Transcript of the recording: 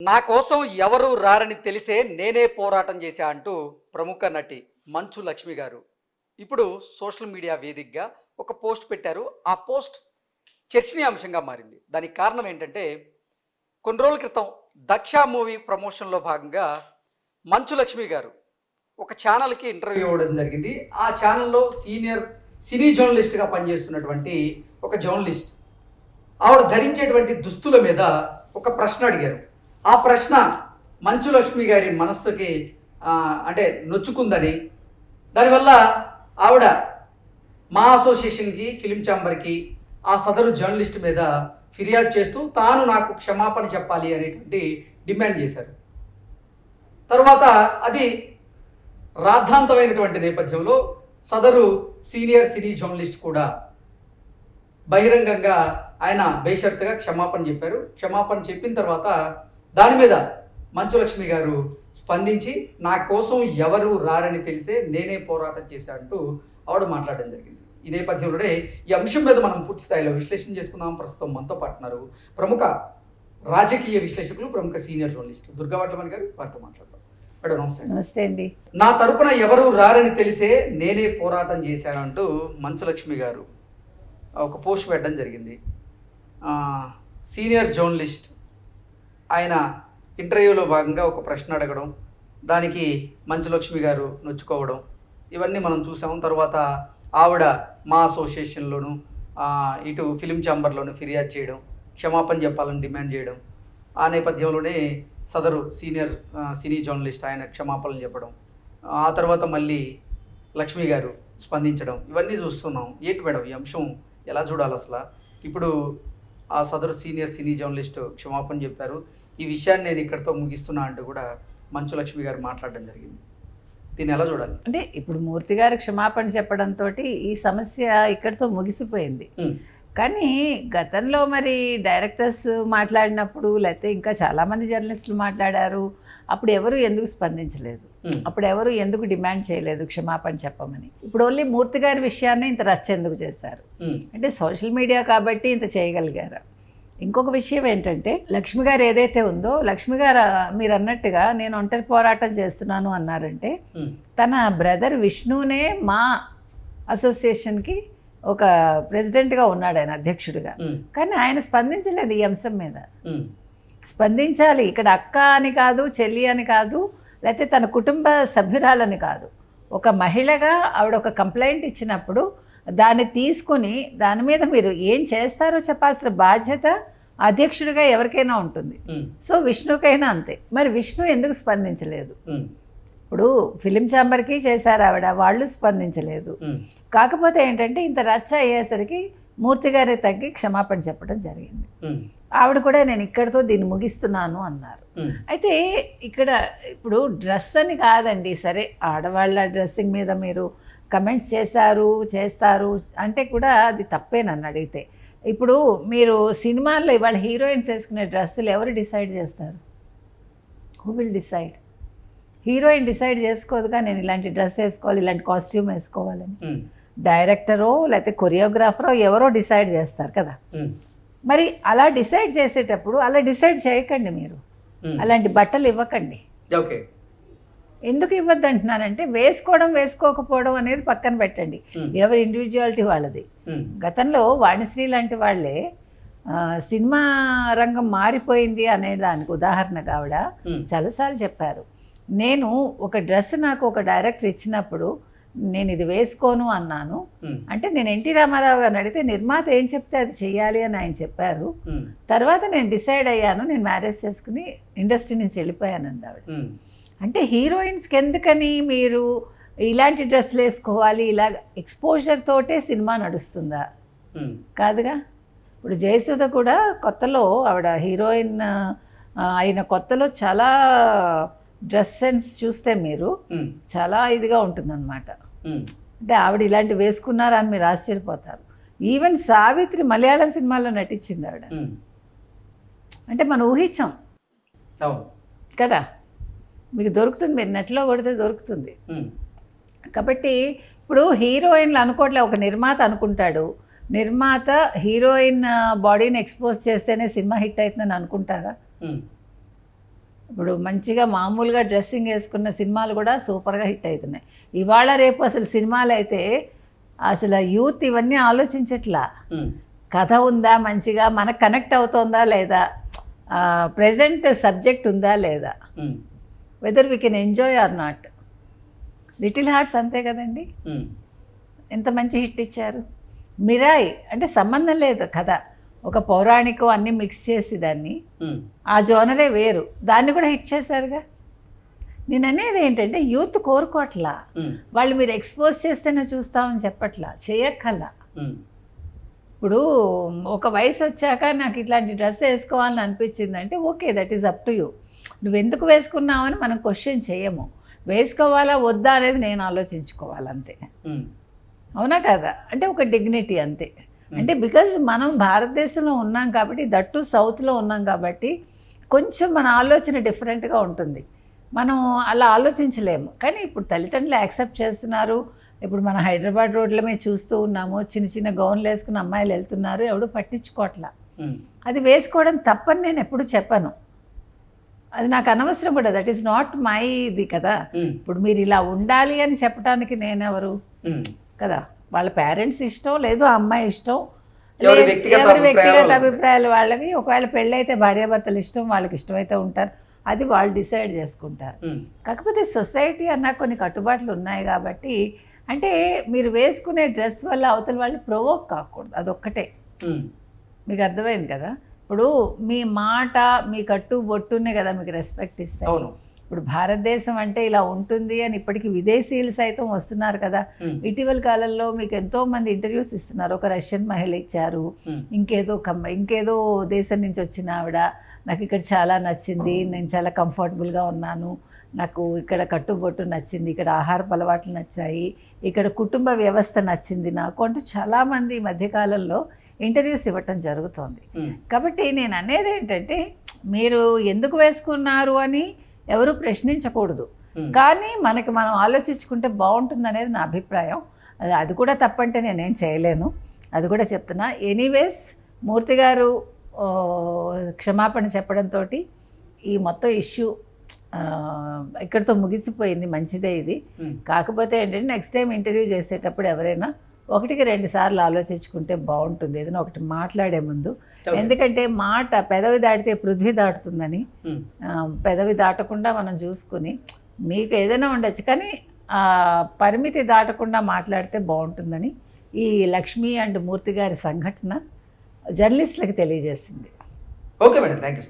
నా కోసం ఎవరు రారని తెలిసే నేనే పోరాటం చేశా అంటూ ప్రముఖ నటి మంచు లక్ష్మి గారు ఇప్పుడు సోషల్ మీడియా వేదికగా ఒక పోస్ట్ పెట్టారు. ఆ పోస్ట్ చర్చనీయాంశంగా మారింది. దానికి కారణం ఏంటంటే కొన్ని రోజుల క్రితం దక్ష మూవీ ప్రమోషన్లో భాగంగా మంచు లక్ష్మి గారు ఒక ఛానల్కి ఇంటర్వ్యూ ఇవ్వడం జరిగింది. ఆ ఛానల్లో సీనియర్ సినీ జర్నలిస్ట్గా పనిచేస్తున్నటువంటి ఒక జర్నలిస్ట్ ఆవిడ ధరించేటువంటి దుస్తుల మీద ఒక ప్రశ్న అడిగారు. ఆ ప్రశ్న మంచు లక్ష్మి గారి మనస్సుకి అంటే నొచ్చుకుందని, దానివల్ల ఆవిడ మా అసోసియేషన్కి ఫిలిం ఛాంబర్కి ఆ సదరు జర్నలిస్ట్ మీద ఫిర్యాదు చేస్తూ తాను నాకు క్షమాపణ చెప్పాలి అనేటువంటి డిమాండ్ చేశారు. తర్వాత అది రాద్ధాంతమైనటువంటి నేపథ్యంలో సదరు సీనియర్ సినీ జర్నలిస్ట్ కూడా బహిరంగంగా ఆయన బేషరతుగా క్షమాపణ చెప్పారు. క్షమాపణ చెప్పిన తర్వాత దాని మీద మంచు లక్ష్మి గారు స్పందించి నా కోసం ఎవరు రారని తెలిసే నేనే పోరాటం చేశా అంటూ ఆవిడ మాట్లాడడం జరిగింది. ఈ నేపథ్యంలోనే ఈ అంశం మీద మనం పూర్తి స్థాయిలో విశ్లేషణ చేసుకుందాం. ప్రస్తుతం మనతో పాటున్నారు ప్రముఖ రాజకీయ విశ్లేషకులు, ప్రముఖ సీనియర్ జర్నలిస్ట్ దుర్గావట్లమణి గారు. వారితో మాట్లాడతాం. మేడం నమస్తే. నమస్తే అండి. నా తరపున ఎవరు రారని తెలిసే నేనే పోరాటం చేశాను అంటూ మంచు లక్ష్మి గారు ఒక పోస్ట్ పెట్టడం జరిగింది. సీనియర్ జర్నలిస్ట్ ఆయన ఇంటర్వ్యూలో భాగంగా ఒక ప్రశ్న అడగడం, దానికి మంచు లక్ష్మి గారు నొచ్చుకోవడం, ఇవన్నీ మనం చూసాం. తర్వాత ఆవిడ మా అసోసియేషన్లోను ఇటు ఫిలిం ఛాంబర్లోను ఫిర్యాదు చేయడం, క్షమాపణ చెప్పాలని డిమాండ్ చేయడం, ఆ నేపథ్యంలోనే సదరు సీనియర్ సినీ జర్నలిస్ట్ ఆయన క్షమాపణలు చెప్పడం, ఆ తర్వాత మళ్ళీ లక్ష్మి గారు స్పందించడం, ఇవన్నీ చూస్తున్నాం. ఏంటి మేడం ఈ అంశం ఎలా చూడాలి అసలు? ఇప్పుడు ఆ సదరు సీనియర్ సినీ జర్నలిస్ట్ క్షమాపణ చెప్పారు. ఈ విషయాన్ని నేను ఇక్కడితో ముగిస్తున్నా అంటూ కూడా మంచు లక్ష్మి గారు మాట్లాడడం జరిగింది. దీన్ని ఎలా చూడాలి? అంటే ఇప్పుడు మూర్తి గారు క్షమాపణ చెప్పడంతో ఈ సమస్య ఇక్కడితో ముగిసిపోయింది. కానీ గతంలో మరి డైరెక్టర్స్ మాట్లాడినప్పుడు, లేకపోతే ఇంకా చాలామంది జర్నలిస్టులు మాట్లాడారు, అప్పుడు ఎవరు ఎందుకు స్పందించలేదు, అప్పుడు ఎవరు ఎందుకు డిమాండ్ చేయలేదు క్షమాపణ చెప్పమని. ఇప్పుడు ఓన్లీ మూర్తి గారి విషయాన్ని ఇంత రచ్చ ఎందుకు చేశారు అంటే సోషల్ మీడియా కాబట్టి ఇంత చేయగలిగారు. ఇంకొక విషయం ఏంటంటే లక్ష్మి గారు ఏదైతే ఉందో, లక్ష్మి గారు మీరు అన్నట్టుగా నేను ఒంటరి పోరాటం చేస్తున్నాను అన్నారంటే, తన బ్రదర్ విష్ణునే మా అసోసియేషన్కి ఒక ప్రెసిడెంట్గా ఉన్నాడు, ఆయన అధ్యక్షుడిగా. కానీ ఆయన స్పందించలేదు ఈ అంశం మీద. స్పందించాలి. ఇక్కడ అక్క అని కాదు, చెల్లి అని కాదు, లేకపోతే తన కుటుంబ సభ్యురాలని కాదు, ఒక మహిళగా ఆవిడ ఒక కంప్లైంట్ ఇచ్చినప్పుడు దాన్ని తీసుకుని దాని మీద మీరు ఏం చేస్తారో చెప్పాల్సిన బాధ్యత అధ్యక్షుడిగా ఎవరికైనా ఉంటుంది. సో విష్ణుకైనా అంతే. మరి విష్ణు ఎందుకు స్పందించలేదు? ఇప్పుడు ఫిలిం ఛాంబర్కి చేశారు ఆవిడ, వాళ్ళు స్పందించలేదు. కాకపోతే ఏంటంటే ఇంత రచ్చ అయ్యేసరికి మూర్తి గారే తగ్గి క్షమాపణ చెప్పడం జరిగింది. ఆవిడ కూడా నేను ఇక్కడితో దీన్ని ముగిస్తున్నాను అన్నారు. అయితే ఇక్కడ ఇప్పుడు డ్రెస్ అని కాదండి, సరే ఆడవాళ్ళ డ్రెస్సింగ్ మీద మీరు కమెంట్స్ చేస్తారు అంటే కూడా అది తప్పే నన్ను అడిగితే. ఇప్పుడు మీరు సినిమాల్లో ఇవాళ హీరోయిన్స్ వేసుకునే డ్రెస్సులు ఎవరు డిసైడ్ చేస్తారు? Who will decide? Heroine decide చేసుకోదుగా నేను ఇలాంటి డ్రెస్ వేసుకోవాలి, ఇలాంటి కాస్ట్యూమ్ వేసుకోవాలని. డైరెక్టరో లేకపోతే కొరియోగ్రాఫరో ఎవరో డిసైడ్ చేస్తారు కదా. మరి అలా డిసైడ్ చేసేటప్పుడు అలా డిసైడ్ చేయకండి, మీరు అలాంటి బట్టలు ఇవ్వకండి. ఓకే, ఎందుకు ఇవ్వద్దు అంటున్నానంటే వేసుకోవడం వేసుకోకపోవడం అనేది పక్కన పెట్టండి, ఎవరి ఇండివిజువాలిటీ వాళ్ళది. గతంలో వాణిశ్రీ లాంటి వాళ్ళే సినిమా రంగం మారిపోయింది అనే దానికి ఉదాహరణగా ఆవిడ చాలాసార్లు చెప్పారు. నేను ఒక డ్రెస్ నాకు ఒక డైరెక్టర్ ఇచ్చినప్పుడు నేను ఇది వేసుకోను అన్నాను అంటే, నేను ఎన్టీ రామారావు గారిని అడిగితే నిర్మాత ఏం చెప్తే అది చెయ్యాలి అని ఆయన చెప్పారు. తర్వాత నేను డిసైడ్ అయ్యాను, నేను మ్యారేజ్ చేసుకుని ఇండస్ట్రీ నుంచి వెళ్ళిపోయానండి ఆవిడ. అంటే హీరోయిన్స్కి ఎందుకని మీరు ఇలాంటి డ్రెస్సులు వేసుకోవాలి, ఇలా ఎక్స్పోజర్ తోటే సినిమా నడుస్తుందా? కాదుగా. ఇప్పుడు జయసుధ కూడా కొత్తలో ఆవిడ హీరోయిన్ అయిన కొత్తలో చాలా డ్రెస్ సెన్స్ చూస్తే మీరు చాలా ఇదిగా ఉంటుందన్నమాట. అంటే ఆవిడ ఇలాంటి వేసుకున్నారా అని మీరు ఆశ్చర్యపోతారు. ఈవెన్ సావిత్రి మలయాళం సినిమాలో నటించింది ఆవిడ. అంటే మనం ఊహించాం కదా, మీకు దొరుకుతుంది, మీరు నెట్లో కొడితే దొరుకుతుంది. కాబట్టి ఇప్పుడు హీరోయిన్లు అనుకోవట్లే, ఒక నిర్మాత అనుకుంటాడు, నిర్మాత హీరోయిన్ బాడీని ఎక్స్పోజ్ చేస్తేనే సినిమా హిట్ అవుతుందని అనుకుంటారా? ఇప్పుడు మంచిగా మామూలుగా డ్రెస్సింగ్ వేసుకున్న సినిమాలు కూడా సూపర్గా హిట్ అవుతున్నాయి. ఇవాళ రేపు అసలు సినిమాలు అయితే అసలు యూత్ ఇవన్నీ ఆలోచించట్లా. కథ ఉందా, మంచిగా మనకు కనెక్ట్ అవుతుందా లేదా, ప్రజెంట్ సబ్జెక్ట్ ఉందా లేదా, whether we can enjoy or not. Little hearts అంతే కదండి, ఎంత మంచి హిట్ ఇచ్చారు. మిరాయి అంటే సంబంధం లేదు కథ, ఒక పౌరాణికం అన్నీ మిక్స్ చేసి దాన్ని, ఆ జోనరే వేరు, దాన్ని కూడా హిట్ చేశారుగా. నేను అనేది ఏంటంటే యూత్ కోరుకోవట్లా, వాళ్ళు మీరు ఎక్స్పోజ్ చేస్తేనే చూస్తామని చెప్పట్లా, చేయక్కల్లా. ఇప్పుడు ఒక వయసు వచ్చాక నాకు ఇట్లాంటి డ్రెస్ వేసుకోవాలని అనిపించిందంటే okay, that is up to you. నువ్వు ఎందుకు వేసుకున్నావని మనం క్వశ్చన్ చేయము, వేసుకోవాలా వద్దా అనేది నేను ఆలోచించుకోవాలంతే. అవునా కదా, అంటే ఒక డిగ్నిటీ అంతే. అంటే బికాజ్ మనం భారతదేశంలో ఉన్నాం కాబట్టి, దట్టు సౌత్లో ఉన్నాం కాబట్టి కొంచెం మన ఆలోచన డిఫరెంట్గా ఉంటుంది, మనం అలా ఆలోచించలేము. కానీ ఇప్పుడు తల్లిదండ్రులు యాక్సెప్ట్ చేస్తున్నారు. ఇప్పుడు మన హైదరాబాద్ రోడ్ల మీద చూస్తూ ఉన్నాము, చిన్న చిన్న గౌన్లు వేసుకుని అమ్మాయిలు వెళ్తున్నారు, ఎవడు పట్టించుకోవట్లా. అది వేసుకోవడం తప్పని నేను ఎప్పుడు చెప్పను, అది నాకు అనవసరం కూడా, దట్ ఈస్ నాట్ మై ఇది కదా. ఇప్పుడు మీరు ఇలా ఉండాలి అని చెప్పడానికి నేనెవరు కదా. వాళ్ళ పేరెంట్స్ ఇష్టం, లేదు అమ్మాయి ఇష్టం, ఎవరి వ్యక్తిగత అభిప్రాయాలు వాళ్ళవి. ఒకవేళ పెళ్ళైతే భార్యాభర్తలు ఇష్టం, వాళ్ళకి ఇష్టమైతే ఉంటారు, అది వాళ్ళు డిసైడ్ చేసుకుంటారు. కాకపోతే సొసైటీ అన్న కొన్ని కట్టుబాట్లు ఉన్నాయి కాబట్టి, అంటే మీరు వేసుకునే డ్రెస్ వల్ల అవతల వాళ్ళు ప్రొవోక్ కాకూడదు, అదొక్కటే. మీకు అర్థమైంది కదా. ఇప్పుడు మీ మాట, మీ కట్టు బొట్టునే కదా మీకు రెస్పెక్ట్ ఇస్తారు. ఇప్పుడు భారతదేశం అంటే ఇలా ఉంటుంది అని ఇప్పటికీ విదేశీయులు సైతం వస్తున్నారు కదా. ఇటీవల కాలంలో మీకు ఎంతో మంది ఇంటర్వ్యూస్ ఇస్తున్నారు. ఒక రష్యన్ మహిళ ఇచ్చారు, ఇంకేదో దేశం నుంచి వచ్చిన ఆవిడ, నాకు ఇక్కడ చాలా నచ్చింది, నేను చాలా కంఫర్టబుల్గా ఉన్నాను, నాకు ఇక్కడ కట్టుబొట్టు నచ్చింది, ఇక్కడ ఆహారపు అలవాట్లు నచ్చాయి, ఇక్కడ కుటుంబ వ్యవస్థ నచ్చింది నాకు అంటూ చాలామంది ఈ మధ్యకాలంలో ఇంటర్వ్యూస్ ఇవ్వటం జరుగుతోంది. కాబట్టి నేను అనేది ఏంటంటే, మీరు ఎందుకు వేసుకున్నారు అని ఎవరు ప్రశ్నించకూడదు, కానీ మనకి మనం ఆలోచించుకుంటే బాగుంటుంది అనేది నా అభిప్రాయం. అది కూడా తప్పంటే నేనేం చేయలేను, అది కూడా చెప్తున్నా. ఎనీవేస్, మూర్తి గారు క్షమాపణ చెప్పడంతో ఈ మొత్తం ఇష్యూ ఇక్కడితో ముగిసిపోయింది, మంచిదే ఇది. కాకపోతే ఏంటంటే నెక్స్ట్ టైం ఇంటర్వ్యూ చేసేటప్పుడు ఎవరైనా 1-2 సార్లు ఆలోచించుకుంటే బాగుంటుంది, ఏదైనా ఒకటి మాట్లాడే ముందు. ఎందుకంటే మాట పెదవి దాటితే పృథ్వీ దాటుతుందని, పెదవి దాటకుండా మనం చూసుకుని, మీకు ఏదైనా ఉండొచ్చు కానీ పరిమితి దాటకుండా మాట్లాడితే బాగుంటుందని ఈ లక్ష్మి అండ్ మూర్తి గారి సంఘటన జర్నలిస్టులకు తెలియజేసింది. Okay madam, thank you.